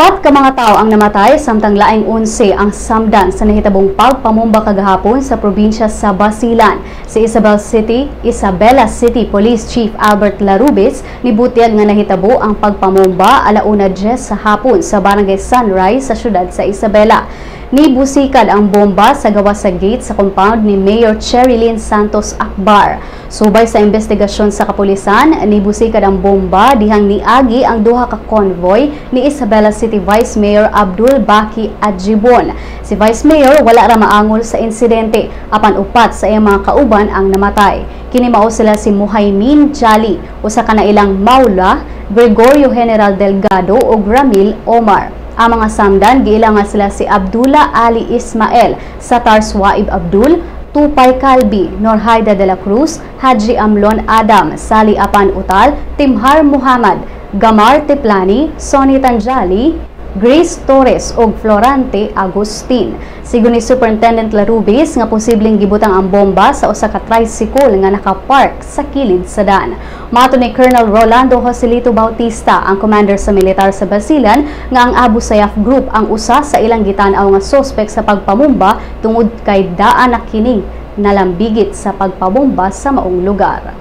Upat ka mga tao ang namatay samtang laing 11 ang samdan sa nahitabong pagpamumba kagahapon sa probinsya sa Basilan. Si Isabela City Police Chief Albert Larubis nibutyag nga nahitabo ang pagpamumba alauna 10 sa hapon sa Barangay Sunrise sa syudad sa Isabela. Nibusikad ang bomba sa gawas sa gate sa compound ni Mayor Cherilyn Santos Akbar. Subay sa investigasyon sa kapulisan, nibusikad ang bomba dihang niagi ang duha ka convoy ni Isabela City Vice Mayor Abdul Baki Adjibon. Si Vice Mayor wala ra maangol sa insidente, apan upat sa iyang mga kauban ang namatay. Kini mao sila si Muhaymin Jali, usa ka na ilang maula, Gregorio General Delgado ug Ramil Omar. Ang mga samdan giilangan sila si Abdullah Ali Ismael, Satar Swaib Abdul, Tupay Kalbi, Norhaida de la Cruz, Haji Amlon Adam, Sali Apan Utal, Timhar Muhammad, Gamar Teplani, Sonny Tanjali, Grace Torres ug Florante Agustin. Sigon ni Superintendent Larubis nga posibleng gibutang ang bomba sa usa ka tricycle nga nakapark sa kilid sa daan. Mato ni Colonel Rolando Joselito Bautista, ang commander sa militar sa Basilan, nga ang Abu Sayyaf Group ang usa sa ilang gitan-aw nga suspect sa pagpamumba tungod kay daan na kining nalambigit sa pagpabomba sa maong lugar.